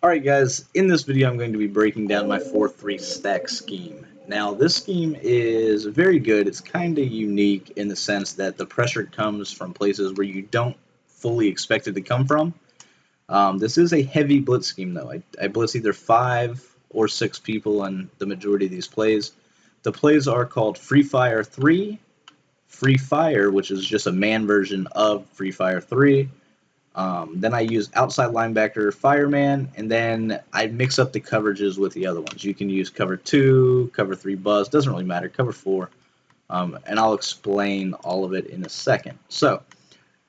Alright guys, in this video I'm going to be breaking down my 4-3 stack scheme. Now this scheme is very good. It's kind of unique in the sense that the pressure comes from places where you don't fully expect it to come from. This is a heavy blitz scheme though. I blitz either 5 or 6 people in the majority of these plays. The plays are called Free Fire 3, Free Fire, which is just a man version of Free Fire 3, then I use outside linebacker, fireman, and then I mix up the coverages with the other ones. You can use cover 2, cover 3 buzz, doesn't really matter, cover 4, and I'll explain all of it in a second. So,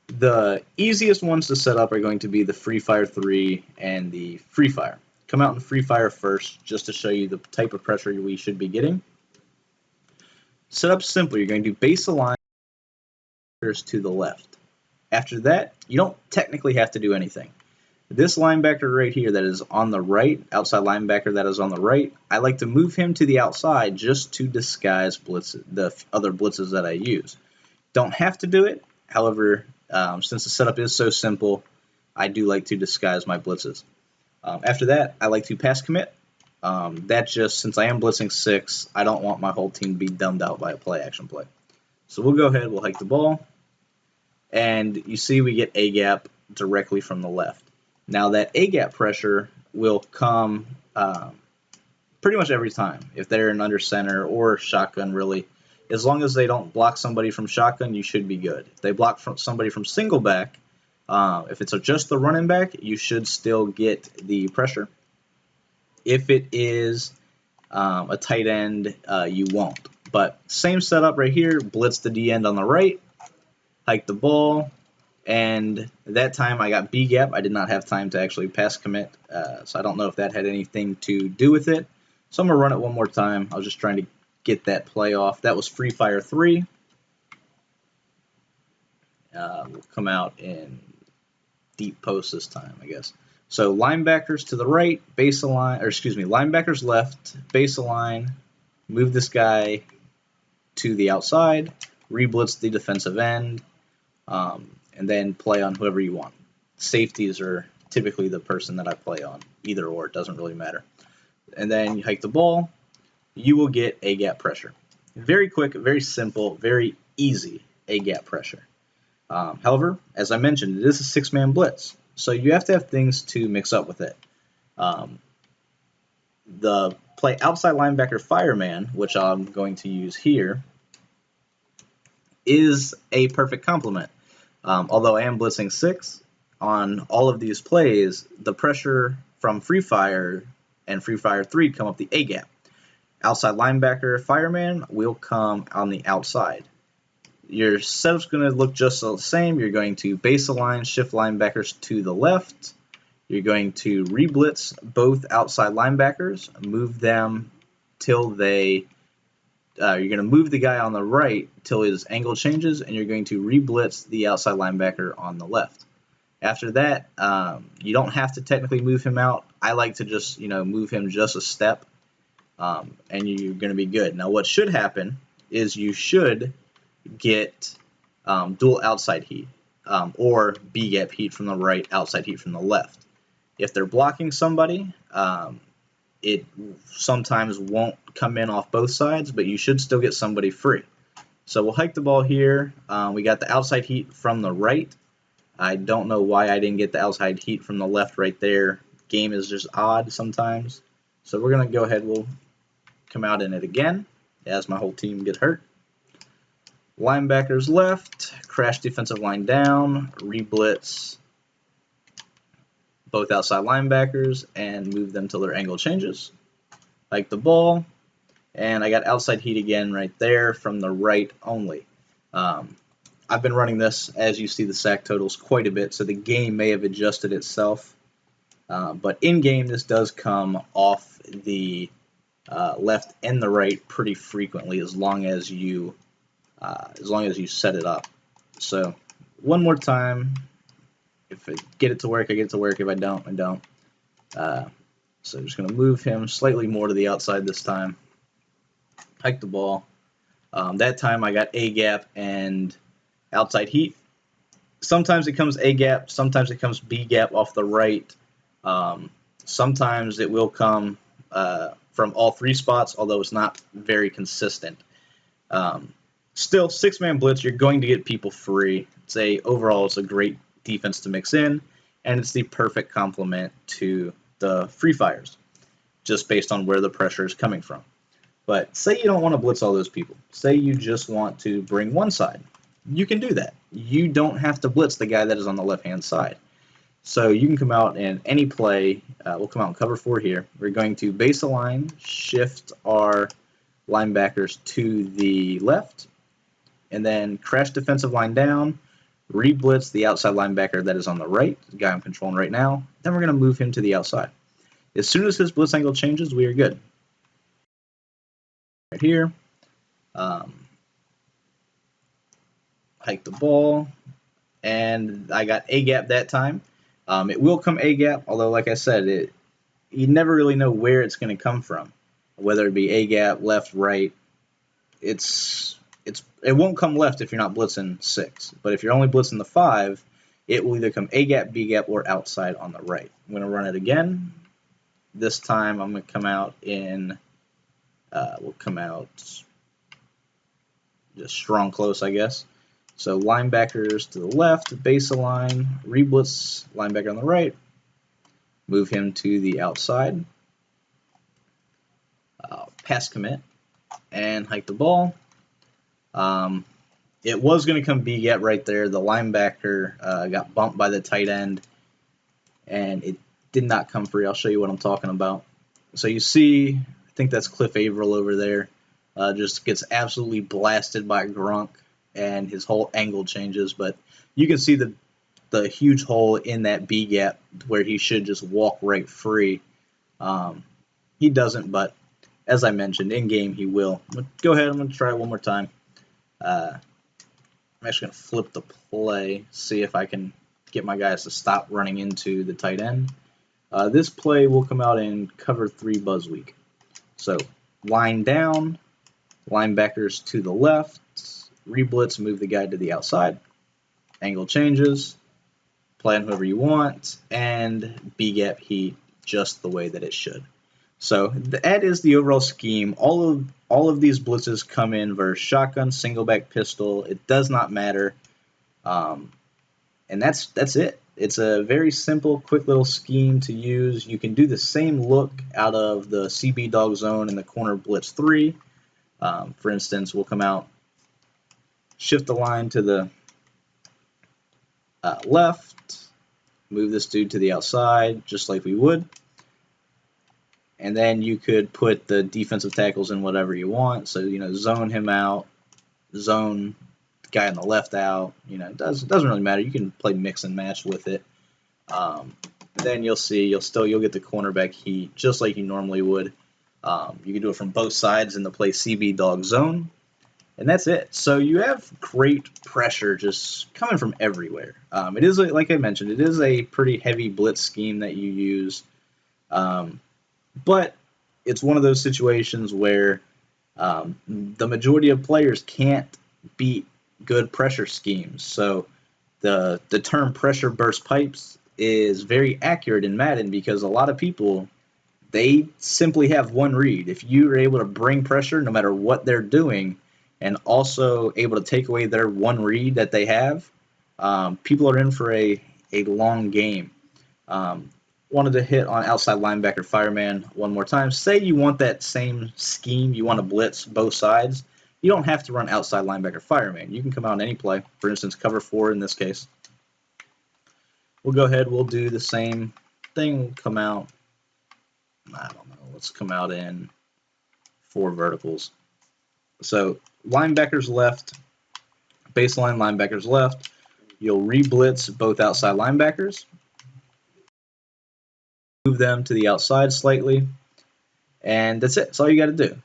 the easiest ones to set up are going to be the Free Fire 3 and the Free Fire. Come out in Free Fire first, just to show you the type of pressure we should be getting. Set up simple, you're going to base align to the left. After that, you don't technically have to do anything. This linebacker right here that is on the right, outside linebacker that is on the right, I like to move him to the outside just to disguise the other blitzes that I use. Don't have to do it. However, since the setup is so simple, I do like to disguise my blitzes. After that, I like to pass commit. That just, since I am blitzing 6, I don't want my whole team to be dumbed out by a play action play. So we'll go ahead, we'll hike the ball. And you see we get A-gap directly from the left. Now that A-gap pressure will come pretty much every time. If they're in under center or shotgun, really. As long as they don't block somebody from shotgun, you should be good. If they block somebody from single back, if it's just the running back, you should still get the pressure. If it is a tight end, you won't. But same setup right here, blitz the D-end on the right, hike the ball, and that time I got B gap. I did not have time to actually pass commit, so I don't know if that had anything to do with it. So I'm going to run it one more time. I was just trying to get that play off. That was Free Fire 3. We'll come out in deep post this time, I guess. So linebackers to the right, base align, or excuse me, linebackers left, base align, move this guy to the outside, re-blitz the defensive end, and then play on whoever you want. Safeties are typically the person that I play on. Either or, it doesn't really matter. And then you hike the ball, you will get A-gap pressure. Very quick, very simple, very easy A-gap pressure. However, as I mentioned, it is a 6-man blitz, so you have to have things to mix up with it. The play outside linebacker fireman, which I'm going to use here, is a perfect complement. Although I am blitzing 6, on all of these plays, the pressure from Free Fire and Free Fire 3 come up the A-gap. Outside linebacker fireman will come on the outside. Your setup's going to look just the same. You're going to base align, shift linebackers to the left. You're going to re-blitz both outside linebackers, move them till they you're going to move the guy on the right till his angle changes, and you're going to re-blitz the outside linebacker on the left. After that, you don't have to technically move him out. I like to just move him just a step, and you're going to be good. Now, what should happen is you should get dual outside heat, or B-gap heat from the right, outside heat from the left. If they're blocking somebody, it sometimes won't come in off both sides, but you should still get somebody free. So we'll hike the ball here. We got the outside heat from the right. I don't know why I didn't get the outside heat from the left right there. Game is just odd sometimes. So we're going to go ahead, we'll come out in it again as my whole team get hurt. Linebackers left, crash defensive line down, re-blitz both outside linebackers and move them till their angle changes. Hike the ball, and I got outside heat again right there from the right only. I've been running this, as you see the sack totals, quite a bit, so the game may have adjusted itself. But in-game, this does come off the left and the right pretty frequently, as long as you set it up. So one more time. If I get it to work, I get it to work. If I don't, I don't. So I'm just going to move him slightly more to the outside this time. Hike the ball. That time I got A-gap and outside heat. Sometimes it comes A-gap, sometimes it comes B-gap off the right. Sometimes it will come from all three spots, although it's not very consistent. Um, Still, six-man blitz, you're going to get people free. Overall, it's a great defense to mix in, and it's the perfect complement to the free fires, just based on where the pressure is coming from. But say you don't want to blitz all those people. Say you just want to bring one side. You can do that. You don't have to blitz the guy that is on the left-hand side. So you can come out in any play. We'll come out in cover 4 here. We're going to base align, shift our linebackers to the left, and then crash defensive line down, re-blitz the outside linebacker that is on the right, the guy I'm controlling right now. Then we're going to move him to the outside. As soon as his blitz angle changes, we are good. Right here. Hike the ball, and I got A gap that time. It will come A gap, although like I said, you never really know where it's going to come from, whether it be A gap, left, right. It won't come left if you're not blitzing 6, but if you're only blitzing the 5, it will either come A gap, B gap, or outside on the right. I'm going to run it again. This time I'm going to come out in. We'll come out just strong close, I guess. So linebackers to the left, base align, re-blitz linebacker on the right, move him to the outside, pass commit, and hike the ball. It was going to come B gap right there. The linebacker got bumped by the tight end, and it did not come free. I'll show you what I'm talking about. So you see, I think that's Cliff Averill over there, just gets absolutely blasted by Gronk, and his whole angle changes, but you can see the huge hole in that B gap where he should just walk right free. He doesn't, but as I mentioned, in game he will. Go ahead, I'm going to try it one more time. I'm actually going to flip the play, see if I can get my guys to stop running into the tight end. This play will come out in cover 3 buzz week. So line down, linebackers to the left, re-blitz, move the guy to the outside, angle changes, play on whoever you want, and B-gap heat just the way that it should. So that is the overall scheme. All of these blitzes come in versus shotgun, single back pistol. It does not matter, and that's it. It's a very simple, quick little scheme to use. You can do the same look out of the CB dog zone and the corner blitz 3. For instance, we'll come out, shift the line to the left, move this dude to the outside, just like we would. And then you could put the defensive tackles in whatever you want. So, zone him out, zone the guy on the left out. It doesn't really matter. You can play mix and match with it. Then you'll see, you'll get the cornerback heat just like you normally would. You can do it from both sides in the play CB dog zone. And that's it. So you have great pressure just coming from everywhere. It is, like I mentioned, it is a pretty heavy blitz scheme that you use. But it's one of those situations where the majority of players can't beat good pressure schemes. So the term pressure burst pipes is very accurate in Madden because a lot of people, they simply have one read. If you are able to bring pressure no matter what they're doing, and also able to take away their one read that they have, people are in for a long game. Wanted to hit on outside linebacker fireman one more time. Say you want that same scheme, you want to blitz both sides. You don't have to run outside linebacker fireman. You can come out in any play. For instance, cover 4 in this case. We'll go ahead, we'll do the same thing. We'll come out, I don't know, let's come out in 4 verticals. So linebackers left, baseline linebackers left. You'll re-blitz both outside linebackers. Move them to the outside slightly. And that's it. That's all you got to do.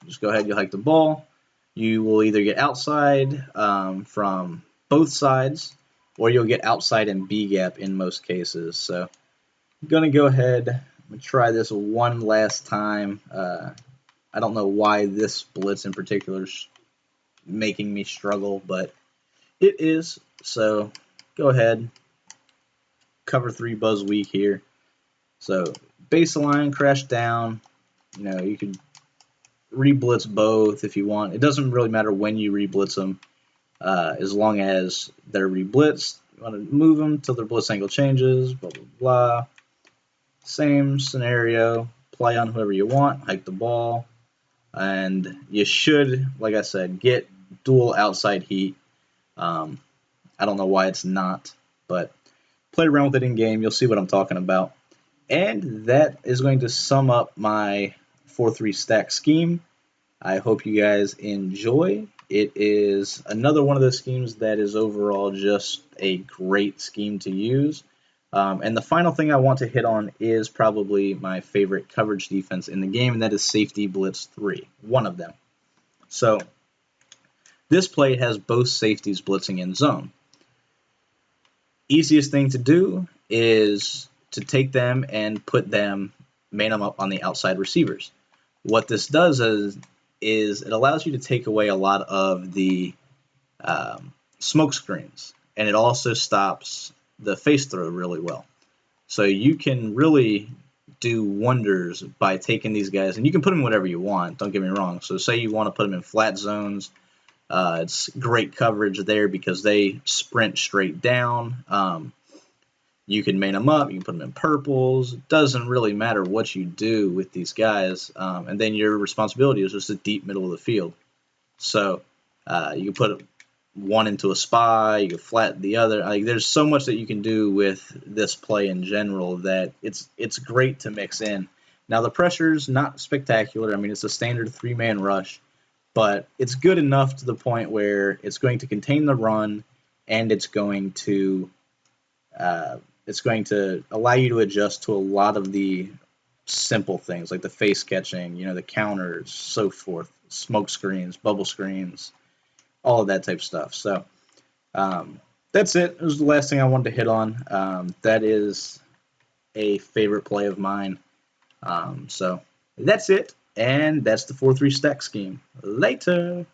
Just go ahead, you'll hike the ball. You will either get outside from both sides, or you'll get outside and B-gap in most cases. So I'm going to go ahead and try this one last time. I don't know why this blitz in particular is making me struggle, but it is. So go ahead, cover 3 buzz weak here. So baseline, crash down. You know, you could re-blitz both if you want. It doesn't really matter when you re-blitz them, as long as they're re-blitzed. You want to move them till their blitz angle changes, blah, blah, blah. Same scenario. Play on whoever you want, hike the ball, and you should, like I said, get dual outside heat. I don't know why it's not, but play around with it in game. You'll see what I'm talking about. And that is going to sum up my 4-3 stack scheme. I hope you guys enjoy. It is another one of those schemes that is overall just a great scheme to use. And the final thing I want to hit on is probably my favorite coverage defense in the game, and that is safety blitz 3, one of them. So this play has both safeties blitzing in zone. Easiest thing to do is to take them and man them up on the outside receivers. What this does is it allows you to take away a lot of the smoke screens, and it also stops the face throw really well. So you can really do wonders by taking these guys, and you can put them whatever you want, don't get me wrong. So say you want to put them in flat zones, it's great coverage there because they sprint straight down. You can main them up, you can put them in purples. It doesn't really matter what you do with these guys. And then your responsibility is just the deep middle of the field. So you can put one into a spy, you can flatten the other. Like, there's so much that you can do with this play in general that it's great to mix in. Now the pressure's not spectacular. I mean, it's a standard 3-man rush, but it's good enough to the point where it's going to contain the run, and it's going to allow you to adjust to a lot of the simple things like the face catching, the counters, so forth, smoke screens, bubble screens, all of that type of stuff. So that's it. It was the last thing I wanted to hit on. That is a favorite play of mine. So that's it, and that's the 4-3 stack scheme. Later.